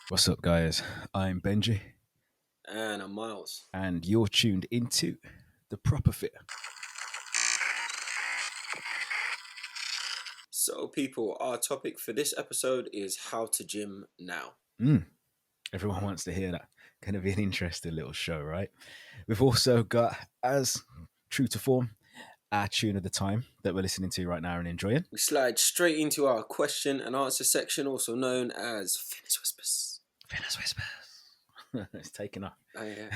What's up, guys? I'm Benji, And I'm Miles. and you're tuned into The Proper Fit. So, people, our topic for this episode is how to gym now. Everyone wants to hear that. Going to be an interesting little show, right? We've also got, as true to form, our tune of the time that we're listening to right now and enjoying. We slide straight into our question and answer section, also known as Fitness Whispers. Fitness Whispers. It's taken off. Oh, yeah.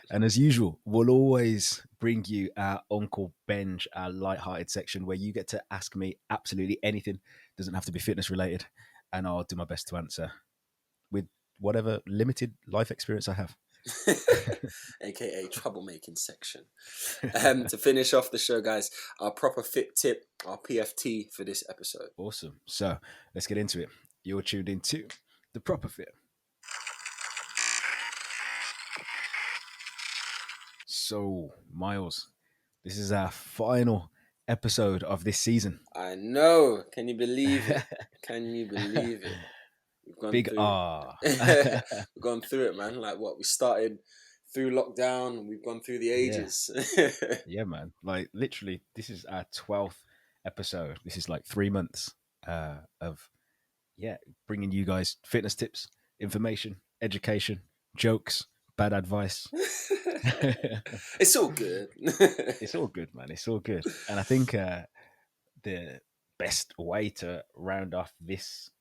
And as usual, we'll always bring you our Uncle Benj, our light-hearted section where you get to ask me absolutely anything. Doesn't have to be fitness related, and I'll do my best to answer with whatever limited life experience I have. AKA troublemaking section. To finish off the show, guys, our proper fit tip, our PFT for this episode. Awesome. So let's get into it. You're tuned into The Proper Fit. So, Miles, this is our final episode of this season. I know. Can you believe it? Can you believe it? We've gone Big through. R. We've gone through it, man. Like what we started through lockdown, and we've gone through the ages. Yeah, man. Like literally, this is our 12th episode. This is like 3 months of bringing you guys fitness tips, information, education, jokes, bad advice. It's all good. It's all good, man. It's all good. And I think the best way to round off this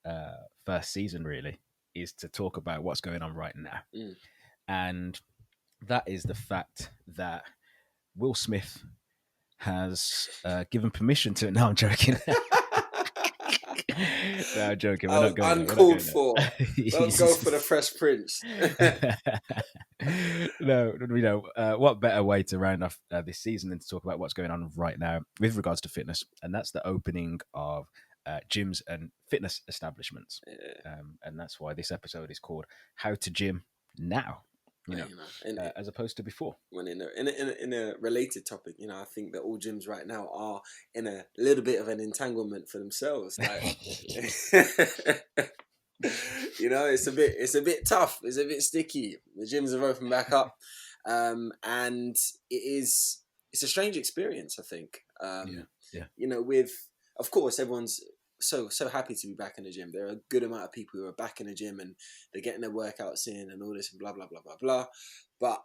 first season really is to talk about what's going on right now. And that is the fact that Will Smith has given permission to it. No, I'm joking. No, I'm joking. We're not going uncalled for. Don't go for the Fresh Prince. No, what better way to round off this season than to talk about what's going on right now with regards to fitness, and that's the opening of gyms and fitness establishments. And that's why this episode is called "How to Gym Now." As opposed to before. When in a related topic, I think that all gyms right now are in a little bit of an entanglement for themselves. Like, it's a bit tough. It's a bit sticky. The gyms have opened back up, and it's a strange experience. I think. With of course everyone's so happy to be back in the gym. There are a good amount of people who are back in the gym and they're getting their workouts in and all this and blah blah blah blah blah. But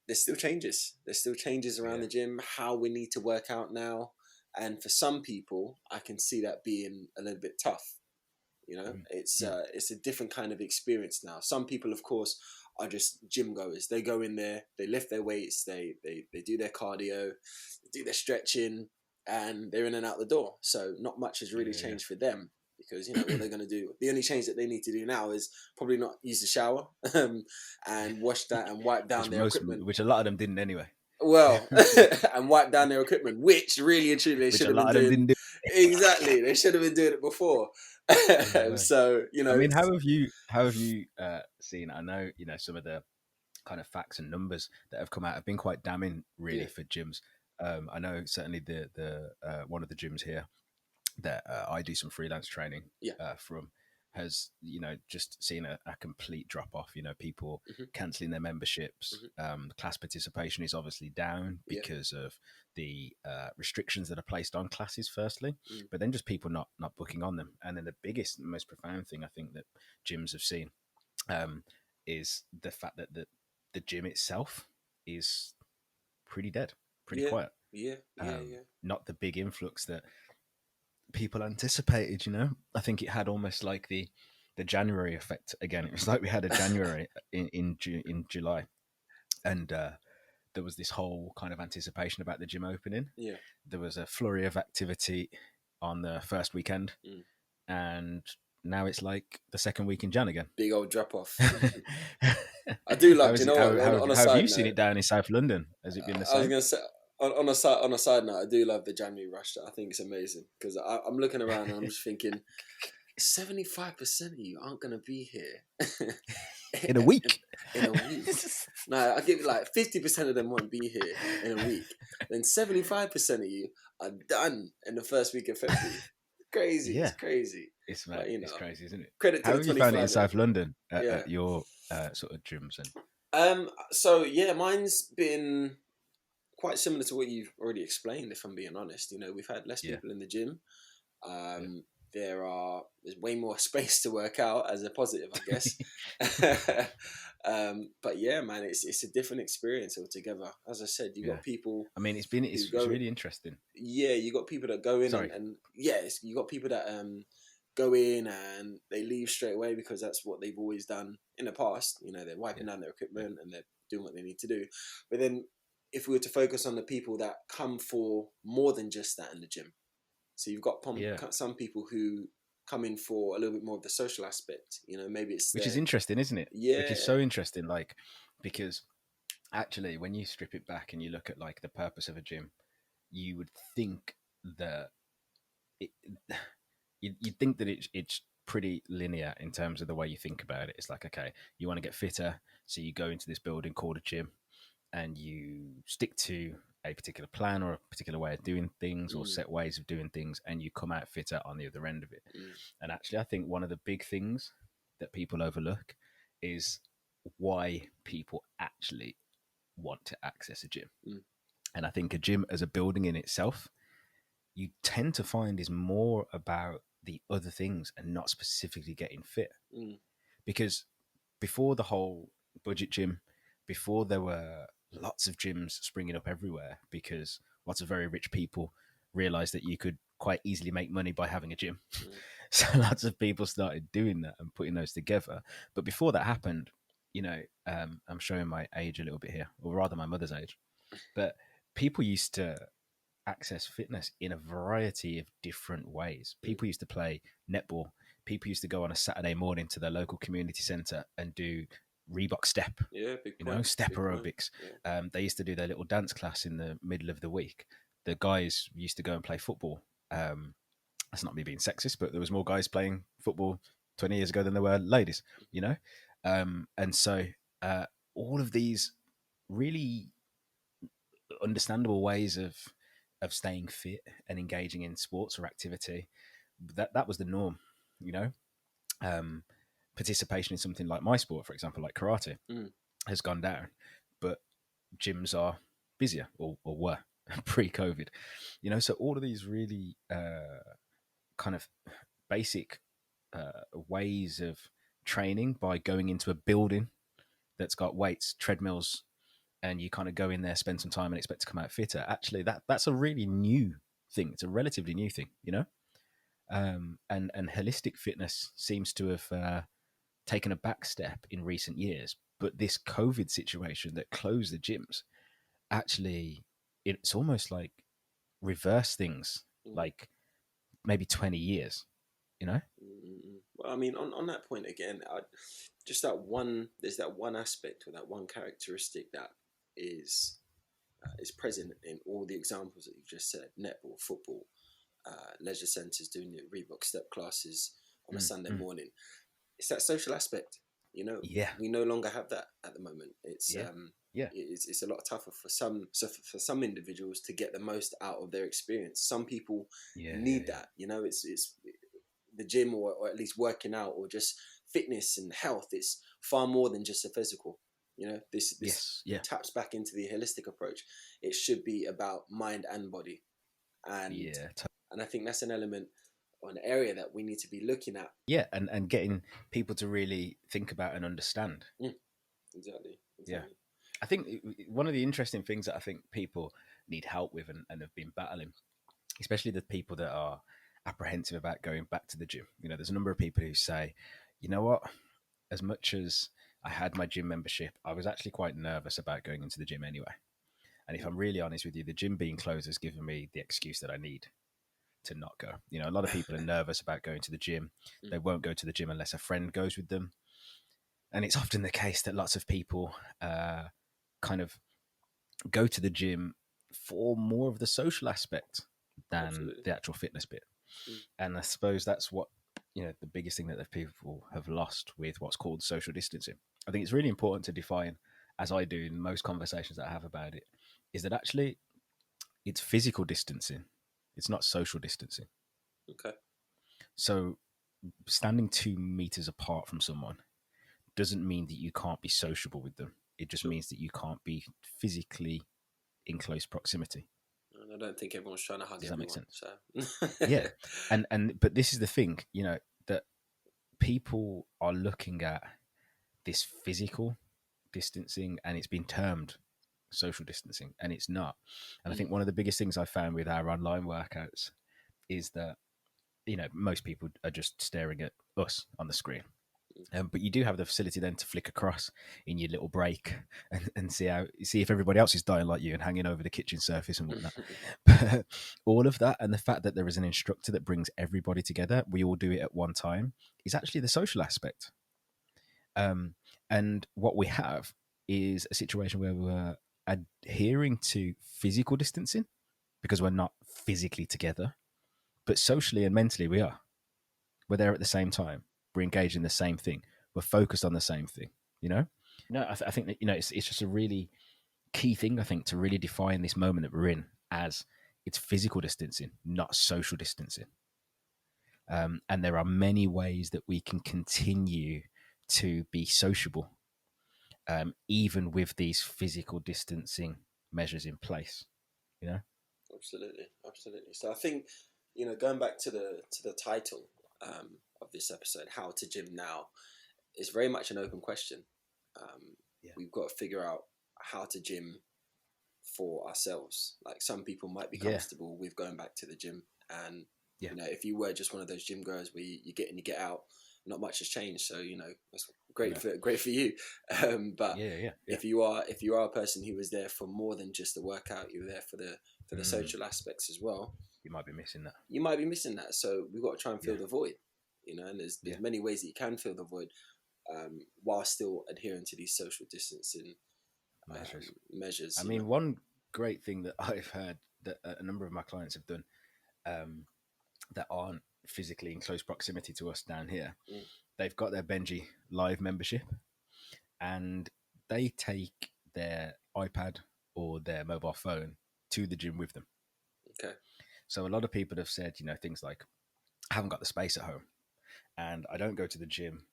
there's still changes. There's still changes around the gym, how we need to work out now. And for some people, I can see that being a little bit tough. It's a different kind of experience now. Some people, of course, are just gym goers. They go in there, they lift their weights, they do their cardio, they do their stretching, and they're in and out the door. So not much has really changed for them because, what they're going to do. The only change that they need to do now is probably not use the shower and wash that and wipe down their equipment. Which a lot of them didn't anyway. Well, and wipe down their equipment, which really and truly they should have been doing. Exactly. They should have been doing it before. So, I mean, how have you seen? I know, some of the kind of facts and numbers that have come out have been quite damning, really, for gyms. I know certainly the one of the gyms here that I do some freelance training from has just seen a complete drop off. People cancelling their memberships. Class participation is obviously down because of the restrictions that are placed on classes firstly, but then just people not booking on them. And then the biggest and most profound thing I think that gyms have seen is the fact that the gym itself is pretty dead, pretty quiet. Not the big influx that people anticipated. I think it had almost like the January effect again. It was like we had a January in July, and there was this whole kind of anticipation about the gym opening. There was a flurry of activity on the first weekend, and now it's like the second week in Jan again. Big old drop off. I do love. How have you seen it down in South London? Has it been the same? I was going to say. On a side note, I do love the January rush. I think it's amazing because I'm looking around and I'm just thinking, 75% of you aren't going to be here in a week. No, I give it like 50% of them won't be here in a week. Then 75% of you are done in the first week of February. crazy. It's Yeah, crazy. it's mad. But It's crazy, isn't it? credit to How the have you found it in 25 South year. London Yeah. at your sort of gyms and? So yeah, mine's been quite similar to what you've already explained. If I'm being honest, we've had less Yeah, people in the gym. yeah. There's way more space to work out as a positive, I guess. But yeah, man, it's a different experience altogether. As I said, you Yeah. got people I mean, who it's go. really interesting. Yeah, you got people that go in Sorry. and yes, you got people that go in and they leave straight away because that's what they've always done in the past. They're wiping Yeah, down their yeah, equipment and they're doing what they need to do. But then if we were to focus on the people that come for more than just that in the gym, so you've got yeah. some people who come in for a little bit more of the social aspect. Maybe it's Which is their interesting, isn't it? Which is yeah, so interesting, like because actually, when you strip it back and you look at like the purpose of a gym, you would think that it, you'd think that it's pretty linear in terms of the way you think about it. It's like, okay, you want to get fitter, so you go into this building called a gym, and you stick to a particular plan or a particular way of doing things or mm, set ways of doing things, and you come out fitter on the other end of it. mm, And actually, I think one of the big things that people overlook is why people actually want to access a gym. mm, And I think a gym as a building in itself, you tend to find is more about the other things and not specifically getting fit. mm, Because before the whole budget gym, before there were lots of gyms springing up everywhere because lots of very rich people realized that you could quite easily make money by having a gym. mm, So lots of people started doing that and putting those together. But before that happened, I'm showing my age a little bit here, or rather my mother's age. But people used to access fitness in a variety of different ways. mm. People used to play netball. People used to go on a Saturday morning to their local community centre and do Reebok step, Yeah, big point. step Big point. aerobics. Yeah. They used to do their little dance class in the middle of the week. The guys used to go and play football. That's not me being sexist, but there was more guys playing football 20 years ago than there were ladies, you know? And so all of these really understandable ways of staying fit and engaging in sports or activity, that was the norm, you know? Um, Participation in something like my sport, for example, like karate, Mm, has gone down, but gyms are busier or were pre-COVID, so all of these really kind of basic ways of training by going into a building that's got weights, treadmills, and you kind of go in there, spend some time, and expect to come out fitter. Actually, that's a really new thing. It's a relatively new thing. And holistic fitness seems to have taken a back step in recent years. But this COVID situation that closed the gyms, actually, it's almost like reverse things, mm, like maybe 20 years, you know? Well, I mean, on that point again, just that one. There's that one aspect or that one characteristic that is is present in all the examples that you've just said: netball, football, leisure centres doing your Reebok step classes on a Sunday Mm. morning. It's that social aspect. Yeah, We no longer have that at the moment. yeah, yeah, It's a lot tougher for some individuals to get the most out of their experience. Some people yeah, yeah, need yeah. that. It's the gym or at least working out or just fitness and health. It's far more than just a physical. This Yes, yeah, taps back into the holistic approach. It should be about mind and body, and yeah, and I think that's an element or an area that we need to be looking at. yeah, and getting people to really think about and understand. Mm, exactly, Yeah, exactly. I think one of the interesting things that I think people need help with and have been battling, especially the people that are apprehensive about going back to the gym. There's a number of people who say, you know what, as much as I had my gym membership, I was actually quite nervous about going into the gym anyway. And if Mm, I'm really honest with you, the gym being closed has given me the excuse that I need to not go. A lot of people are nervous about going to the gym. mm, They won't go to the gym unless a friend goes with them. And it's often the case that lots of people kind of go to the gym for more of the social aspect than absolutely. the actual fitness bit. Mm, And I suppose that's what, the biggest thing that the people have lost with what's called social distancing. I think it's really important to define, as I do in most conversations that I have about it, is that actually it's physical distancing. It's not social distancing. okay. So standing 2 meters apart from someone doesn't mean that you can't be sociable with them. It just means that you can't be physically in close proximity. And I don't think everyone's trying to hug Does everyone. that make sense? So yeah, but this is the thing, that people are looking at this physical distancing, and it's been termed social distancing, and it's not. And I think one of the biggest things I found with our online workouts is that most people are just staring at us on the screen. But you do have the facility then to flick across in your little break and see if everybody else is dying like you and hanging over the kitchen surface and whatnot. But all of that, and the fact that there is an instructor that brings everybody together, we all do it at one time, is actually the social aspect. And what we have is a situation where we're adhering to physical distancing because we're not physically together, but socially and mentally we are. We're there at the same time. We're engaged in the same thing. We're focused on the same thing. No, I think that it's just a really key thing, I think, to really define this moment that we're in as it's physical distancing, not social distancing. And there are many ways that we can continue to be sociable, even with these physical distancing measures in place. Absolutely. So I think going back to the title of this episode, "How to Gym Now," is very much an open question. We've got to figure out how to gym for ourselves. Like, some people might be comfortable with going back to the gym, and if you were just one of those gym goers where you get in, you get out, not much has changed. So that's great for you. But if you are a person who was there for more than just the workout, you were there for the social aspects as well, you might be missing that. So we've got to try and fill the void. And there's many ways that you can fill the void while still adhering to these social distancing measures. I mean, one great thing that I've heard that a number of my clients have done that aren't physically in close proximity to us down here, they've got their Benji Live membership, and they take their iPad or their mobile phone to the gym with them. Okay. So a lot of people have said, things like, I haven't got the space at home, and I don't go to the gym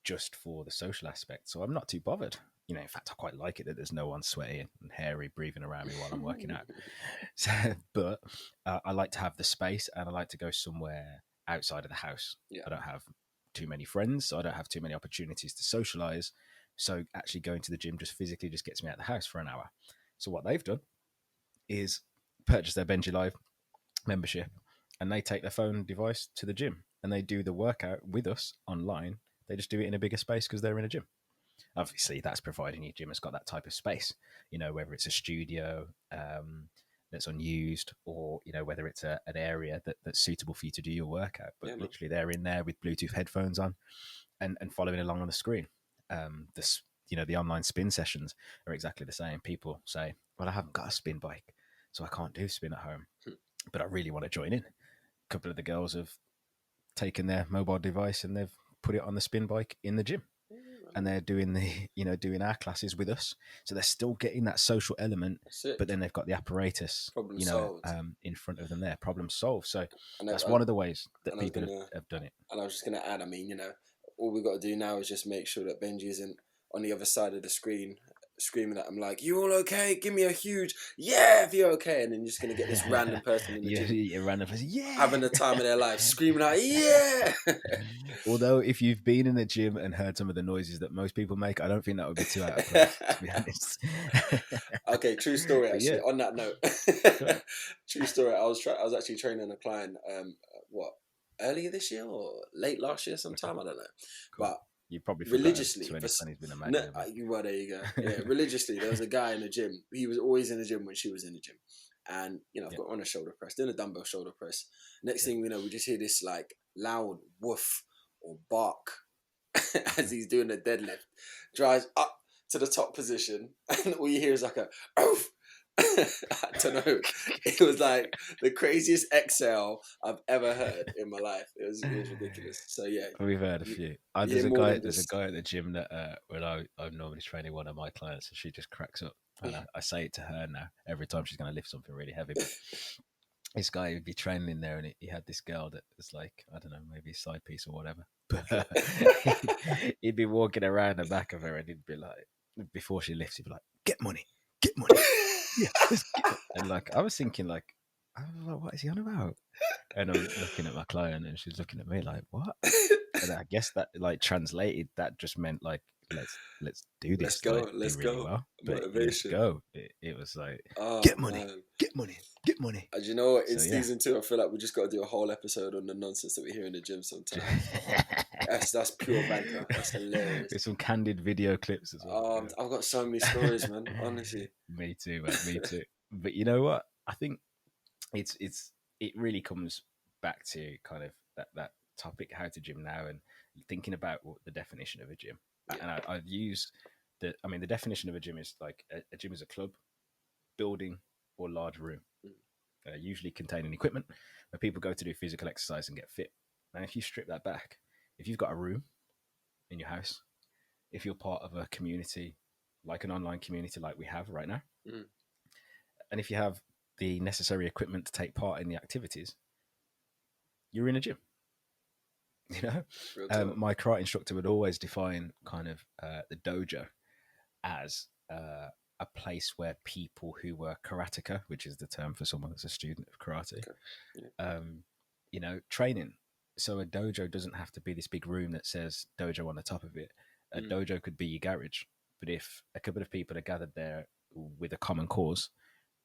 just for the social aspect, so I'm not too bothered. In fact, I quite like it that there's no one sweaty and hairy breathing around me while I'm working out. So, but I like to have the space, and I like to go somewhere outside of the house. I don't have too many friends, so I don't have too many opportunities to socialize. So actually going to the gym just physically just gets me out of the house for an hour. So what they've done is purchase their Benji Live membership, and they take their phone device to the gym, and they do the workout with us online. They just do it in a bigger space because they're in a gym. Obviously, that's providing your gym has got that type of space, whether it's a studio that's unused, or, whether it's an area that's suitable for you to do your workout. But literally, they're in there with Bluetooth headphones on and following along on the screen. The online spin sessions are exactly the same. People say, well, I haven't got a spin bike, so I can't do spin at home, but I really want to join in. A couple of the girls have taken their mobile device and they've put it on the spin bike in the gym, and they're doing doing our classes with us. So they're still getting that social element, but then they've got the apparatus, in front of them there. Problem solved. So that's one of the ways that people have done it. And I was just going to add, all we've got to do now is just make sure that Benji isn't on the other side of the screen screaming at him like, "You all okay? Give me a huge yeah if you're okay." And then you're just going to get this random person in the gym, random person, having the time of their life, screaming out, "Yeah!" Although, if you've been in the gym and heard some of the noises that most people make, I don't think that would be too out of place, to be honest. Okay, true story, actually. On that note, true story. I was actually training a client, earlier this year or late last year sometime, I don't know. Cool. But you probably religiously, 2020's been amazing. There you go. Yeah, religiously, there was a guy in the gym. He was always in the gym when she was in the gym, and I've got on a shoulder press, doing a dumbbell shoulder press. Next thing we know, we just hear this like loud woof or bark as he's doing a deadlift. Drives up to the top position, and all you hear is like a oof. I don't know. It was like the craziest exhale I've ever heard in my life. It was ridiculous. So yeah, we've heard a few. There's a guy at the gym that when I'm normally training one of my clients, and she just cracks up. And I say it to her now every time she's going to lift something really heavy. But this guy would be training in there, and he had this girl that was like, I don't know, maybe a side piece or whatever. But he'd be walking around the back of her, and he'd be like, before she lifts, he'd be like, "Get money, get money, yeah." And like, I was thinking, like, I was like, what is he on about? And I'm looking at my client, and she's looking at me like, "What?" And I guess that, like, translated, that just meant like, let's do this. Let's go. Like, Let's do really go. well, but let's Motivation. go. It was like, Oh, get money, man. get money, get money. And you know what? In So, yeah. season 2, I feel like we just got to do a whole episode on the nonsense that we hear in the gym sometimes. That's pure banter. That's hilarious. With some candid video clips as well. I've got so many stories, man. Honestly. Me too, man. Me too. But you know what? I think it really comes back to kind of that topic, how to gym now, and thinking about what the definition of a gym. Yeah. And I've used the definition of a gym is like a gym is a club, building, or large room, usually containing equipment where people go to do physical exercise and get fit. And if you strip that back, if you've got a room in your house, if you're part of a community, like an online community like we have right now, and if you have the necessary equipment to take part in the activities, you're in a gym. You know, my karate instructor would always define kind of the dojo as a place where people who were karateka, which is the term for someone that's a student of karate, you know, training. So a dojo doesn't have to be this big room that says dojo on the top of it. A dojo could be your garage. But if a couple of people are gathered there with a common cause,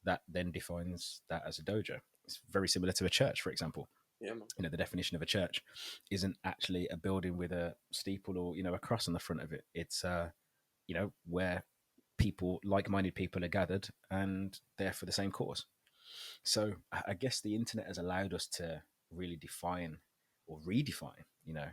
that then defines that as a dojo. It's very similar to a church, for example. Yeah, man. You know, the definition of a church isn't actually a building with a steeple or, you know, a cross on the front of it. It's, you know, where people, like-minded people, are gathered and they're for the same cause. So I guess the internet has allowed us to really define or redefine, you know,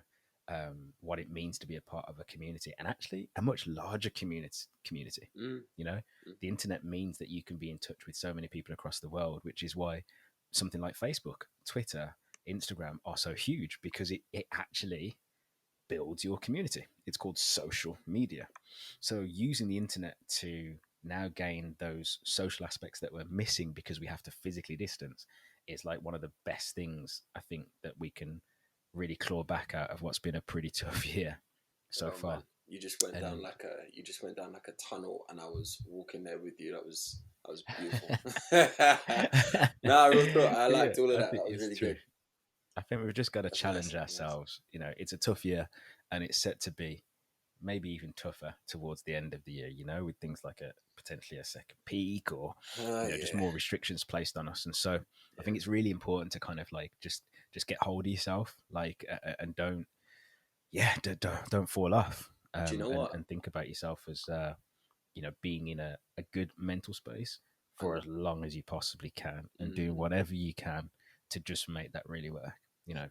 what it means to be a part of a community, and actually a much larger community. You know, the internet means that you can be in touch with so many people across the world, which is why something like Facebook, Twitter, Instagram are so huge, because it actually builds your community. It's called social media. So using the internet to now gain those social aspects that we're missing because we have to physically distance is like one of the best things, I think, that we can really claw back out of what's been a pretty tough year so far. Man. You just went down like a tunnel, and I was walking there with you. That was beautiful. No, real talk. I liked all of that. That was really good. I think we've just got to challenge ourselves. You know, it's a tough year, and it's set to be maybe even tougher towards the end of the year, you know, with things like potentially a second peak, or just more restrictions placed on us. And so I think it's really important to kind of like just get hold of yourself, like, and don't fall off. Do you know what? And think about yourself as you know, being in a good mental space for as long as you possibly can, and do whatever you can to just make that really work. You know,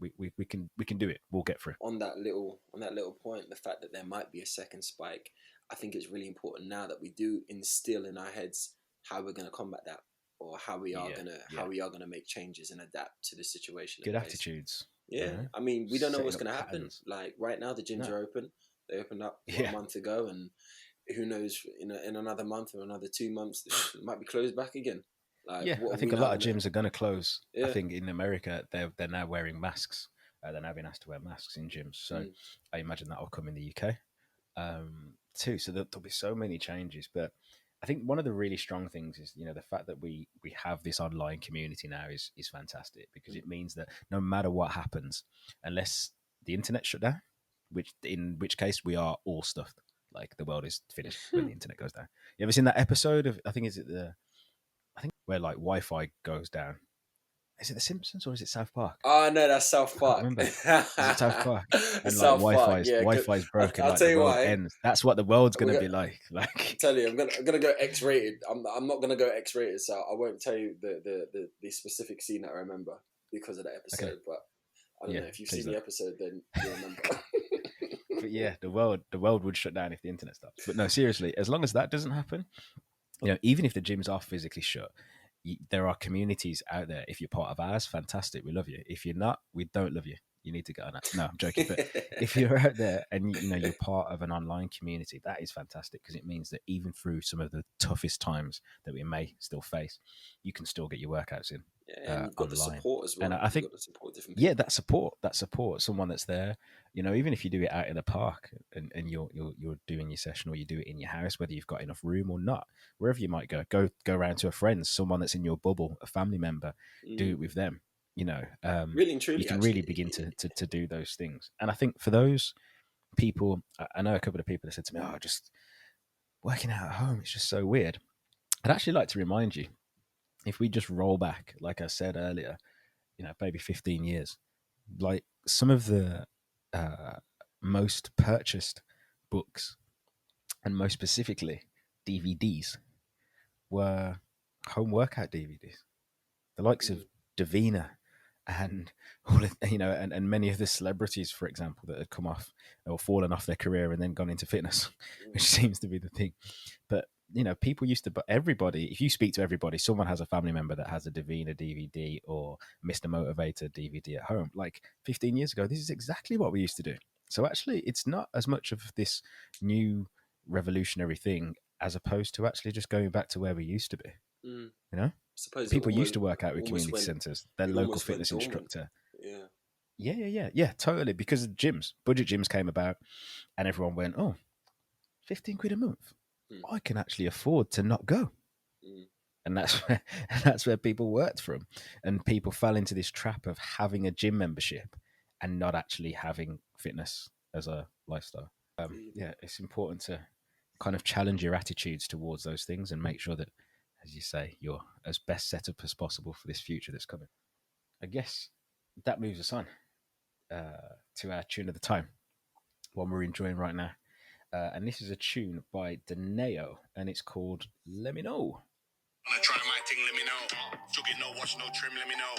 we can do it. We'll get through. On that little point, the fact that there might be a second spike, I think it's really important now that we do instill in our heads how we're going to combat that, or how we are gonna make changes and adapt to the situation. Good attitudes. Yeah, I mean, we don't know what's going to happen. Like right now, the gyms are open. They opened up a month ago, and who knows? In another month or another 2 months, it might be closed back again. Like, I think a lot of gyms are going to close. I think in America, they're now wearing masks. They're now being asked to wear masks in gyms. So I imagine that will come in the UK too. So there'll be so many changes. But I think one of the really strong things is, you know, the fact that we have this online community now is fantastic, because it means that no matter what happens, unless the internet shut down, in which case we are all stuffed. Like the world is finished when the internet goes down. You ever seen that episode of, I think where like Wi-Fi goes down? Is it The Simpsons or is it South Park? Oh no, that's South Park. I remember. Is it South Park? And like Wi-Fi's broken. I'll tell you what, ends. That's what the world's gonna be like. Like, I tell you, I'm gonna go X-rated. I'm not gonna go X-rated, so I won't tell you the specific scene that I remember because of that episode. Okay. But I don't know if you've seen the episode, then you'll remember. But yeah, the world would shut down if the internet stops. But no, seriously, as long as that doesn't happen, you know, even if the gyms are physically shut, there are communities out there. If you're part of ours, fantastic, we love you. If you're not, we don't love you. You need to get on that. No, I'm joking. But if you're out there and you're part of an online community, that is fantastic, because it means that even through some of the toughest times that we may still face, you can still get your workouts in. Yeah, and you've got online. the support as well. And I think, you've got to support different people. Yeah, that support, someone that's there. Even if you do it out in the park and you're doing your session, or you do it in your house, whether you've got enough room or not, wherever you might go around to a friend, someone that's in your bubble, a family member, do it with them. Really and truly, you can actually. really begin to do those things. And I think for those people, I know a couple of people that said to me, "Oh, just working out at home, it's just so weird." I'd actually like to remind you, if we just roll back, like I said earlier, maybe 15 years, like some of the most purchased books, and most specifically DVDs, were home workout DVDs. The likes of Davina and all of, and many of the celebrities, for example, that had come off or fallen off their career and then gone into fitness, which seems to be the thing. But people used to, but everybody, if you speak to everybody, someone has a family member that has a Davina DVD or Mr. Motivator DVD at home. Like 15 years ago, this is exactly what we used to do. So actually, it's not as much of this new revolutionary thing as opposed to actually just going back to where we used to be. Suppose people used to work out with community centres. Their local fitness instructor. Yeah, totally. Because gyms, budget gyms came about, and everyone went, "Oh, 15 quid a month. I can actually afford to not go." And that's where people worked from, and people fell into this trap of having a gym membership and not actually having fitness as a lifestyle. It's important to kind of challenge your attitudes towards those things and make sure that, as you say, you're as best set up as possible for this future that's coming. I guess that moves us on to our tune of the time, one we're enjoying right now. And this is a tune by Deneo, and it's called Let Me Know. Wanna try my thing, let me know. Jug it, no watch, no trim, let me know.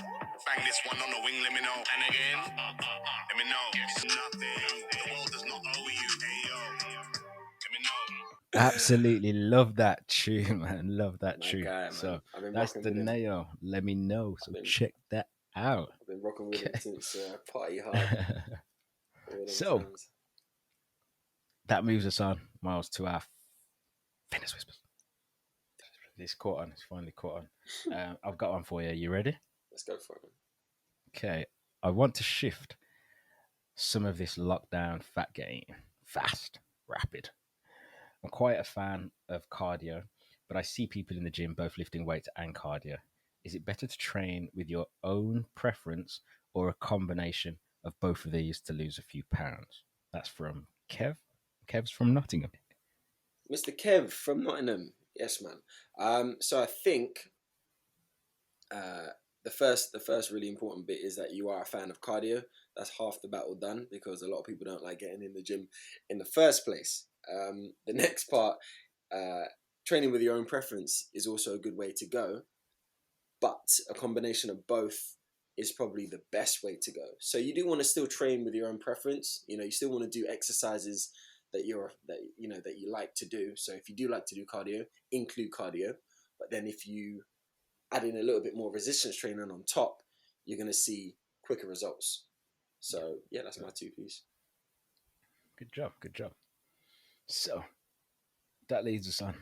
Bang this one on the wing, let me know. And again, let me know. Nothing, the world does not owe you. Hey yo, let me know. Absolutely love that tune, man. Love that tune. Guy, so that's Deneo, Let Me Know. So check that out. I've been rocking with him since Party Hard. So times. That moves us on, Miles, to our Fitness Whispers. It's caught on. It's finally caught on. I've got one for you. You ready? Let's go for it. Okay. I want to shift some of this lockdown fat gain. Fast, rapid. I'm quite a fan of cardio, but I see people in the gym both lifting weights and cardio. Is it better to train with your own preference or a combination of both of these to lose a few pounds? That's from Kev. Kev's from Nottingham. Mr. Kev from Nottingham. Yes, man. So I think the first really important bit is that you are a fan of cardio. That's half the battle done, because a lot of people don't like getting in the gym in the first place. The next part, training with your own preference, is also a good way to go, but a combination of both is probably the best way to go. So you do want to still train with your own preference. You still want to do exercises that you like to do. So if you do like to do cardio, include cardio. But then if you add in a little bit more resistance training on top, you're going to see quicker results. So yeah, that's my 2 piece. Good job. So that leads us on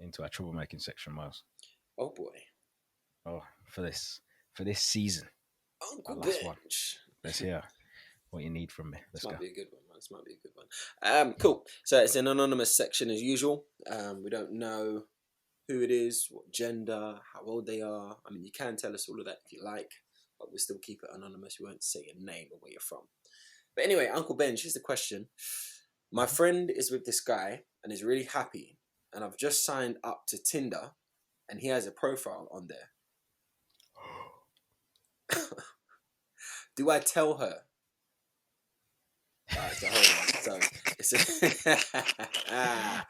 into our troublemaking section, Miles. Oh boy. Oh, for this season. Uncle Bench. One. Let's hear what you need from me. Let's go. This might be a good one. Cool. So it's an anonymous section as usual. We don't know who it is, what gender, how old they are. I mean, you can tell us all of that if you like, but we'll still keep it anonymous. We won't say your name or where you're from. But anyway, Uncle Bench, here's the question. My friend is with this guy and is really happy, and I've just signed up to Tinder, and he has a profile on there. Do I tell her?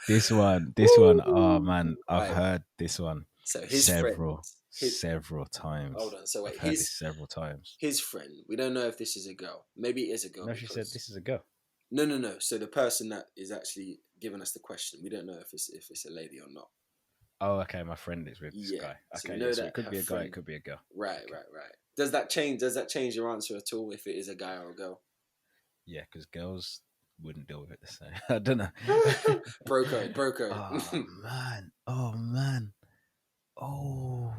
This one. Oh man, I've heard this one several times. Hold on, so wait, I've heard this several times. His friend. We don't know if this is a girl. Maybe it is a girl. No, she said this is a girl. No. So the person that is actually giving us the question, we don't know if it's a lady or not. Oh, okay. My friend is with this guy. Okay, so it could be a guy. It could be a girl. Right. Does that change your answer at all if it is a guy or a girl? Yeah, because girls wouldn't deal with it the same. I don't know. Bro code. Oh man. Oh.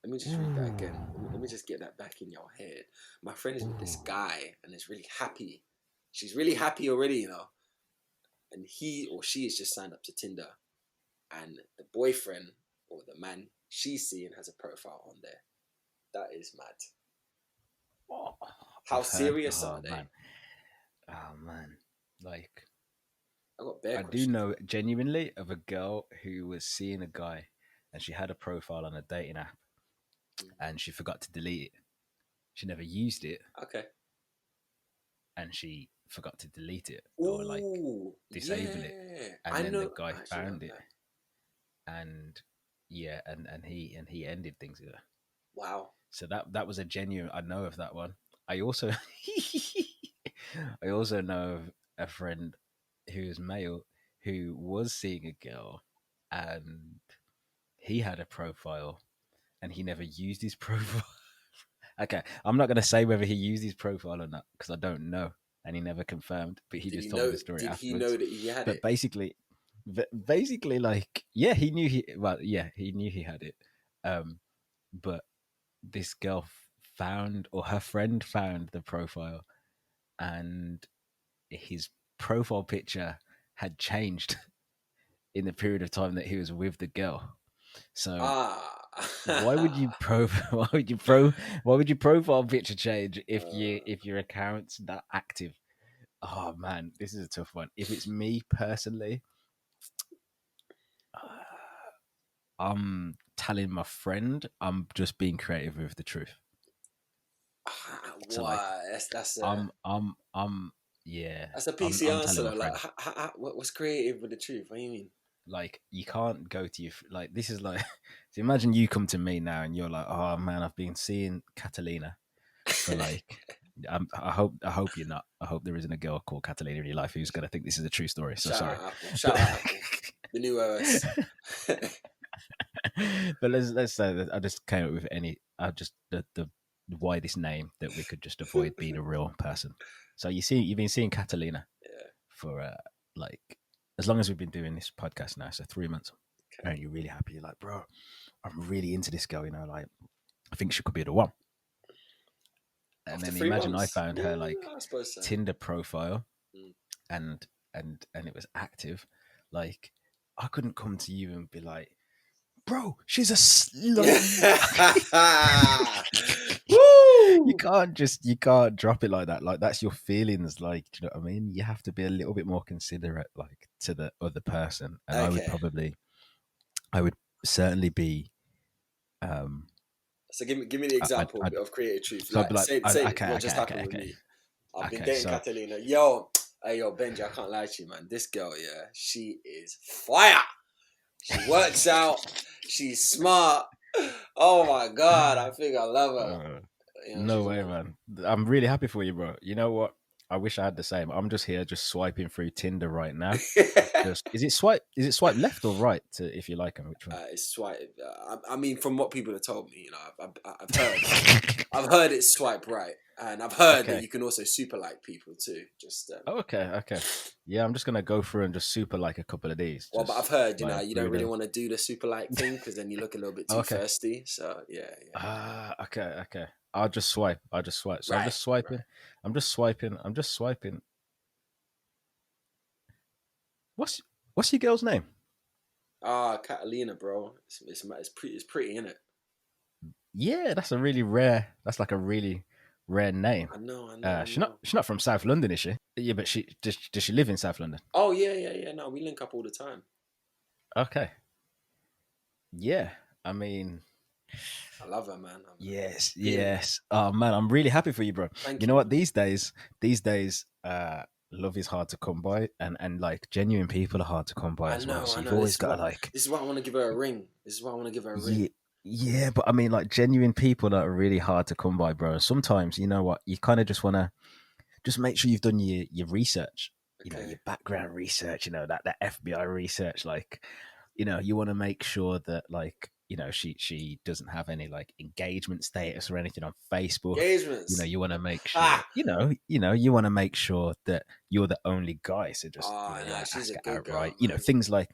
Let me just read that again. Let me just get that back in your head. My friend is with this guy and is really happy. She's really happy already, you know. And he or she is just signed up to Tinder. And the boyfriend or the man she's seeing has a profile on there. That is mad. Oh, how serious are they? Man. Oh man. Like, I got bare I questions. do know genuinely of a girl who was seeing a guy and she had a profile on a dating app and she forgot to delete it. She never used it. Okay. And she forgot to delete it or like disable it. And then the guy found it. And yeah, and he ended things with her. Wow. So that was a genuine. I know of that one. I also know of a friend who's male who was seeing a girl, and he had a profile, and he never used his profile. Okay, I'm not going to say whether he used his profile or not because I don't know, and he never confirmed. But he just told me the story afterwards. Did he know that he had it? But basically, like, yeah, he knew he knew he had it. But this girl found, or her friend found, the profile, and his profile picture had changed in the period of time that he was with the girl. So why would you profile picture change if your account's that active? Oh man, this is a tough one. If it's me personally, I'm telling my friend I'm just being creative with the truth. So like, that's yeah. That's a PC answer. Like, what's creative with the truth? What do you mean? Like, you can't go to this is like, so imagine you come to me now and you're like, oh man, I've been seeing Catalina for like, I hope you're not. I hope there isn't a girl called Catalina in your life who's gonna think this is a true story. So sorry. Shout out Apple. The new OS. But let's say that I just came up with the widest name that we could just avoid being a real person. So you've been seeing Catalina for like as long as we've been doing this podcast now, so 3 months. Okay. And you're really happy. You're like, bro, I'm really into this girl. You know, like I think she could be the one. And after then imagine months? I found her like so. Tinder profile, and it was active. Like I couldn't come to you and be like, bro, she's a slut. You can't drop it like that. Like that's your feelings. Like, do you know what I mean? You have to be a little bit more considerate, like to the other person. And I would certainly be. So give me the example of creative truth. So like, say what just happened with me. I've been dating Catalina. Yo, Benji, I can't lie to you, man. This girl, she is fire. She works out. She's smart. Oh my god, I think I love her. No way, man. I'm really happy for you, bro. You know what? I wish I had the same. I'm just here, just swiping through Tinder right now. Is it swipe left or right if you like them? Which one? It's swipe. I mean, from what people have told me, you know, I've heard, I've heard it's swipe right, and I've heard that you can also super like people too. Just okay. Yeah, I'm just gonna go through and just super like a couple of these. Well, but I've heard, you know, you don't really want to do the super like thing because then you look a little bit too thirsty. So yeah. Okay. I'll just swipe. So right, I'm just swiping. Right. I'm just swiping. What's your girl's name? Catalina, bro. It's pretty, isn't it? Yeah, that's a really rare name. I know. She's not from South London, is she? Yeah, but does she live in South London? Oh yeah. No, we link up all the time. Okay. Yeah, I mean, I love her, man. Yes. Oh man, I'm really happy for you, bro. Thank you. Know what? These days, love is hard to come by, and like genuine people are hard to come by as well. So you've always got to like. This is why I want to give her a ring. Yeah, but I mean, like genuine people that are really hard to come by, bro. Sometimes, you know what? You kind of just want to just make sure you've done your research. You know, your background research. You know that FBI research. Like, you know, you want to make sure that like you know, she doesn't have any like engagement status or anything on Facebook. You know, Engagements. you want to make sure, you want to make sure that you're the only guy. So just, Oh, you nah, want to she's ask a her good girl, outright. You know, man. things like,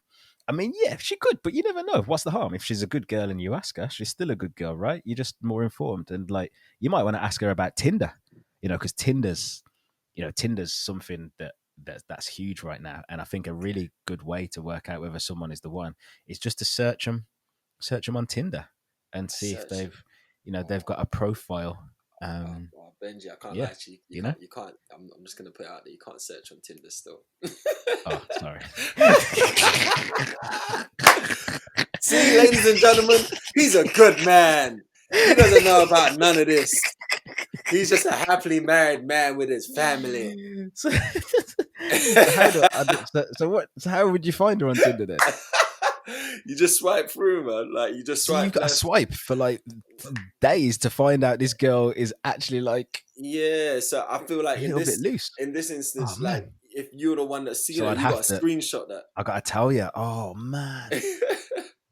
I mean, yeah, she could, but you never know. What's the harm? If she's a good girl and you ask her, she's still a good girl, right? You're just more informed. And like, you might want to ask her about Tinder, you know, because Tinder's something that's huge right now. And I think a really good way to work out whether someone is the one is just to search them on Tinder and see if Search. they've got a profile. Benji, I can't Yeah, lie to you. you know. You can't. I'm just gonna put it out there. You can't search on Tinder still. Oh, sorry. See, ladies and gentlemen, he's a good man. He doesn't know about none of this. He's just a happily married man with his family. So how would you find her on Tinder then? You just swipe through, man. Like you just So swipe. you've got to left. swipe for like days to find out this girl is actually like So I feel like a little bit loose. In this instance, Oh, like man. if you're the one that's seen So it, I'd you have got to to screenshot that. I gotta tell you. Oh man.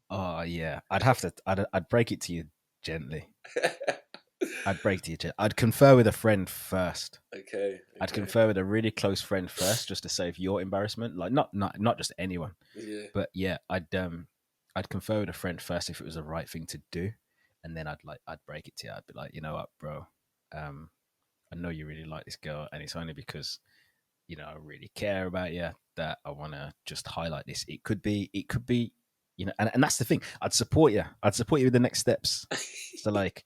Oh yeah. I'd break it to you gently. I'd break to you. I'd confer with a friend first. Okay. I'd confer with a really close friend first, just to save your embarrassment. Like not just anyone. Yeah. But yeah, I'd confer with a friend first if it was the right thing to do, and then I'd break it to you. I'd be like, you know what, bro, I know you really like this girl, and it's only because I really care about you that I want to just highlight this. It could be, and that's the thing. I'd support you. I'd support you with the next steps. So like,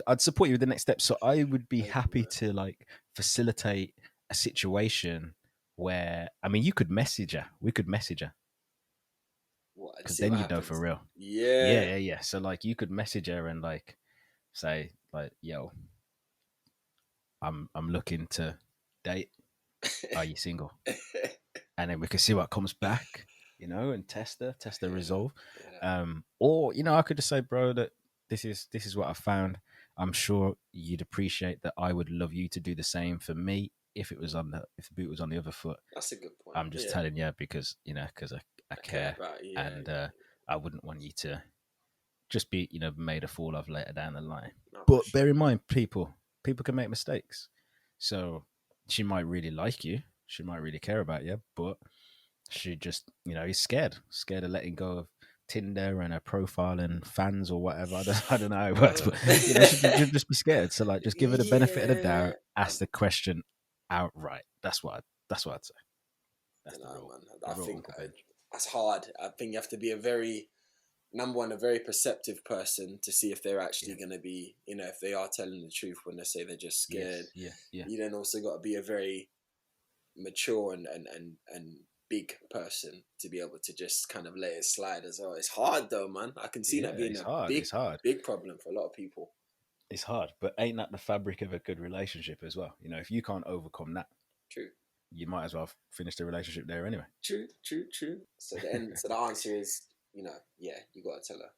I'd support you with the next steps. So I would be happy to like facilitate a situation where, I mean, you could message her. We could message her. Because then you know for real. Yeah. So like, you could message her and like say like, yo, I'm looking to date. Are you single? And then we can see what comes back, and test the resolve. Or I could just say, bro, that this is what I found. I'm sure you'd appreciate that. I would love you to do the same for me if the boot was on the other foot. That's a good point. I'm just telling you because I care about you, and I wouldn't want you to just be made a fool of later down the line. But bear in mind, people can make mistakes. So she might really like you, she might really care about you, but she just is scared of letting go of Tinder and her profile and fans or whatever. I don't know how it works, but she'd just be scared. So like, just give her the benefit of the doubt. Ask the question outright. That's what I'd say. That's the rule. I think that's hard. I think you have to be a very perceptive person to see if they're actually going to be, if they are telling the truth when they say they're just scared. Yes. Yeah. You then also got to be a very mature and big person to be able to just kind of let it slide as well. It's hard though, man. I can see that being big problem for a lot of people. It's hard, but ain't that the fabric of a good relationship as well? If you can't overcome that, true, you might as well finish the relationship there anyway. True. So the answer is, you got to tell her.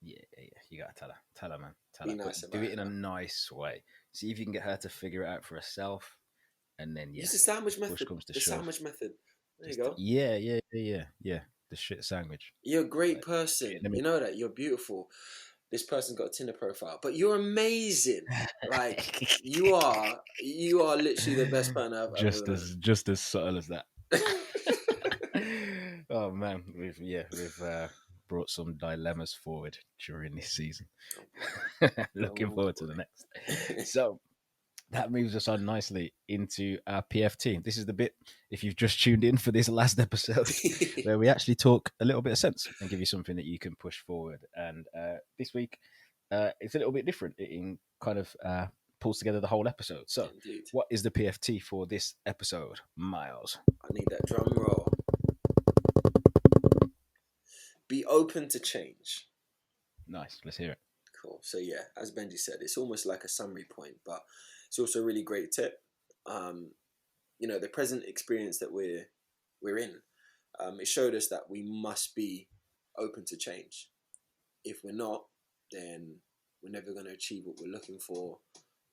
Yeah, you got to tell her. Tell her, man. Tell Be her. Nice do it in a nice way. See if you can get her to figure it out for herself, and then use the sandwich method. Sandwich method. There you go. Yeah. The shit sandwich. You're a great person. You know that. You're beautiful. This person's got a Tinder profile, but you're amazing. Like you are literally the best person I've ever known. Just as subtle as that. Oh man, we've brought some dilemmas forward during this season. Looking forward to the next. So that moves us on nicely into our PFT. This is the bit, if you've just tuned in for this last episode, where we actually talk a little bit of sense and give you something that you can push forward. And this week, it's a little bit different. It kind of pulls together the whole episode. So, Indeed. What is the PFT for this episode, Miles? I need that drum roll. Be open to change. Nice. Let's hear it. Cool. So yeah, as Benji said, it's almost like a summary point, but it's also a really great tip. The present experience that we're in, it showed us that we must be open to change. If we're not, then we're never going to achieve what we're looking for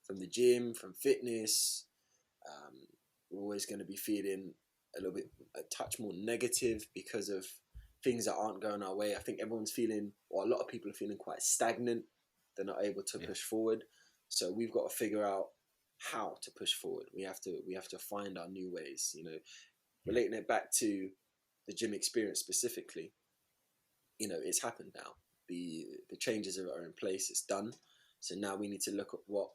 from the gym, from fitness. We're always going to be feeling a touch more negative because of things that aren't going our way. I think everyone's feeling, or a lot of people are feeling quite stagnant. They're not able to push forward. So we've got to figure out how to push forward. We have to find our new ways. You know, relating it back to the gym experience specifically. You know, it's happened now. The changes are in place. It's done. So now we need to look at what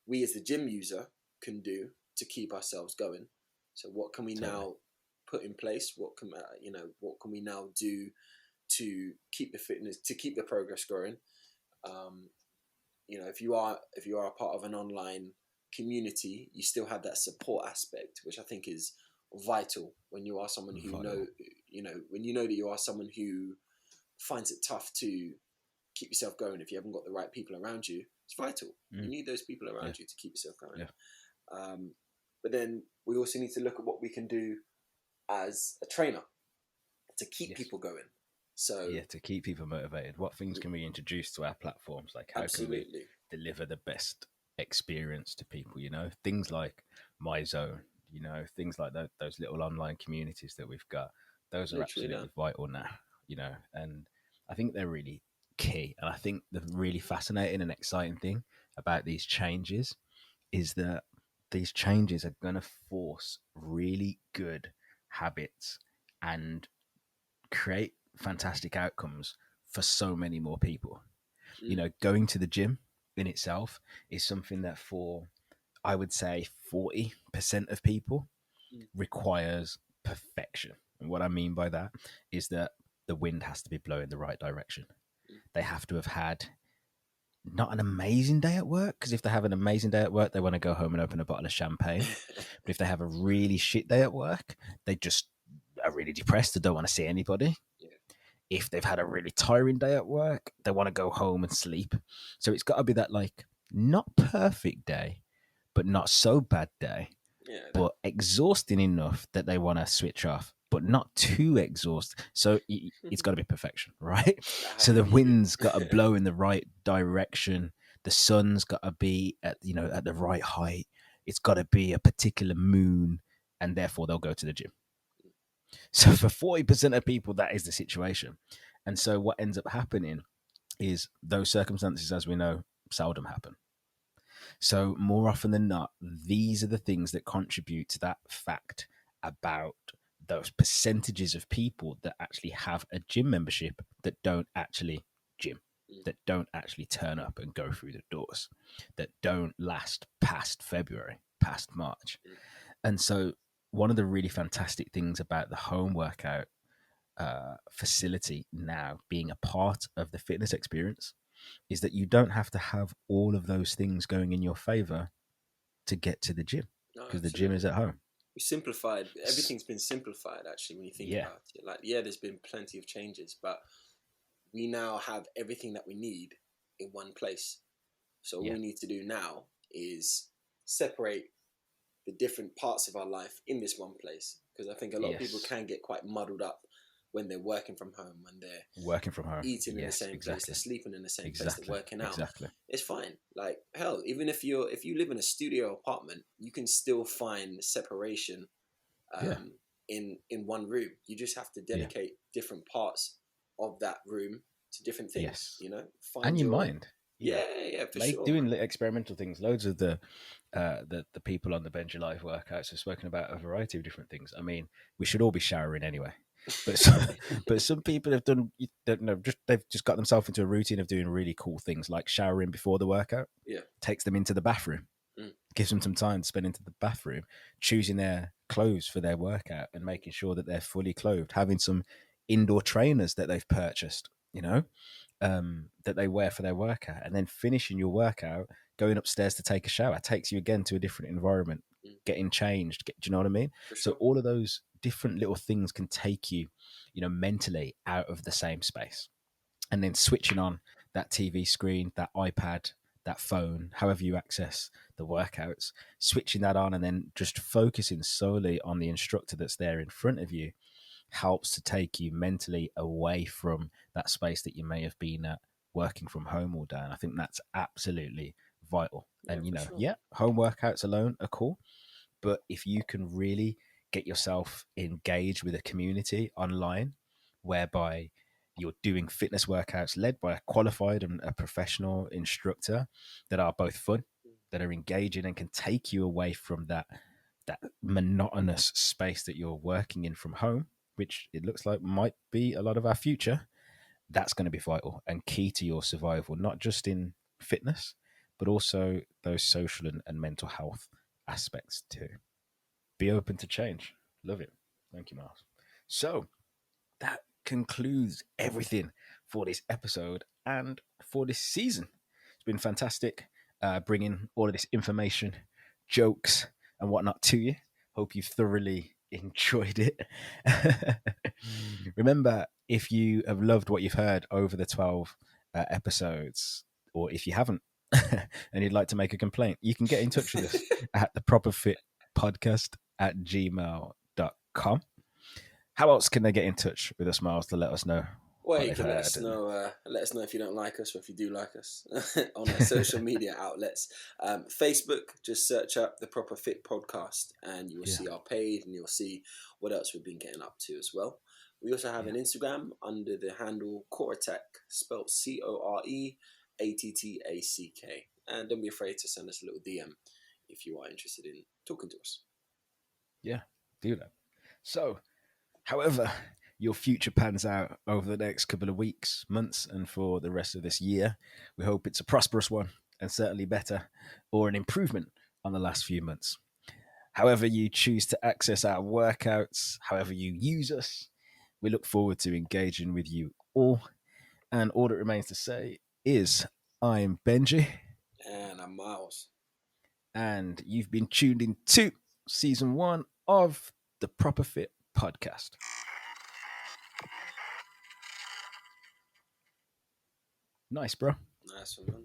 we as the gym user can do to keep ourselves going. So what can we now put in place? What can what can we now do to keep the fitness, to keep the progress growing? You know, if you are a part of an online community, you still have that support aspect, which I think is vital when you are someone who when you know that you are someone who finds it tough to keep yourself going. If you haven't got the right people around you, it's vital. You need those people around you to keep yourself going. But then we also need to look at what we can do as a trainer to keep people going. So to keep people motivated, what things can we introduce to our platforms? Like how can we deliver the best experience to people? You know, things like My Zone, you know, things like that, those little online communities that we've got, those are absolutely vital now, you know, and I think they're really key. And I think the really fascinating and exciting thing about these changes is that these changes are going to force really good habits and create fantastic outcomes for so many more people. You know, going to the gym in itself is something that for, I would say, 40% of people requires perfection. And what I mean by that is that the wind has to be blowing the right direction. They have to have had not an amazing day at work, because if they have an amazing day at work, they want to go home and open a bottle of champagne. But if they have a really shit day at work, they just are really depressed. They don't want to see anybody. If they've had a really tiring day at work, they want to go home and sleep. So it's got to be that, like, not perfect day, but not so bad day, but exhausting enough that they want to switch off, but not too exhausted. So it's got to be perfection, right? So the wind's got to blow in the right direction. The sun's got to be at the right height. It's got to be a particular moon, and therefore they'll go to the gym. So for 40% of people, that is the situation. And so what ends up happening is those circumstances, as we know, seldom happen. So more often than not, these are the things that contribute to that fact about those percentages of people that actually have a gym membership that don't actually gym, that don't actually turn up and go through the doors, that don't last past February, past March. And so one of the really fantastic things about the home workout facility now being a part of the fitness experience is that you don't have to have all of those things going in your favor to get to the gym, because the gym is at home. We simplified, everything's been simplified actually when you think about it. Like, there's been plenty of changes, but we now have everything that we need in one place. So all we need to do now is separate the different parts of our life in this one place, because I think a lot of people can get quite muddled up when they're working from home, when they're working from home, eating in the same place, they're sleeping in the same place, they're working out. It's fine. Like, hell, even if you live in a studio apartment, you can still find separation in one room. You just have to dedicate different parts of that room to different things. You know, and your mind. For sure. Doing experimental things. Loads of the people on the Bend Your Life workouts have spoken about a variety of different things. I mean, we should all be showering anyway, but some people have done, they've just got themselves into a routine of doing really cool things, like showering before the workout. Takes them into the bathroom, gives them some time to spend into the bathroom, choosing their clothes for their workout and making sure that they're fully clothed, having some indoor trainers that they've purchased, that they wear for their workout, and then finishing your workout, going upstairs to take a shower takes you again to a different environment, getting changed. Do you know what I mean? So all of those different little things can take you, mentally out of the same space, and then switching on that TV screen, that iPad, that phone, however you access the workouts, switching that on and then just focusing solely on the instructor that's there in front of you helps to take you mentally away from that space that you may have been at working from home all day. And I think that's absolutely vital. And, home workouts alone are cool. But if you can really get yourself engaged with a community online whereby you're doing fitness workouts led by a qualified and a professional instructor that are both fun, that are engaging, and can take you away from that monotonous space that you're working in from home, which it looks like might be a lot of our future. That's going to be vital and key to your survival, not just in fitness, but also those social and mental health aspects too. Be open to change. Love it. Thank you, Miles. So that concludes everything for this episode and for this season. It's been fantastic bringing all of this information, jokes, and whatnot to you. Hope you thoroughly enjoyed it. Remember, if you have loved what you've heard over the 12 episodes, or if you haven't and you'd like to make a complaint, you can get in touch with us at the Proper Fit Podcast at gmail.com. How else can they get in touch with us, Miles, to let us know? Well, you can let us know if you don't like us or if you do like us on our social media outlets. Facebook, just search up the Proper Fit Podcast and you will see our page and you'll see what else we've been getting up to as well. We also have an Instagram under the handle Coreattack, spelled Coreattack. And don't be afraid to send us a little DM if you are interested in talking to us. Yeah, do that. So, however your future pans out over the next couple of weeks, months, and for the rest of this year, we hope it's a prosperous one and certainly better or an improvement on the last few months. However you choose to access our workouts, however you use us, we look forward to engaging with you all. And all that remains to say is, I'm Benji. And I'm Miles. And you've been tuned in to season 1 of the Proper Fit Podcast. Nice, bro. Nice one, man.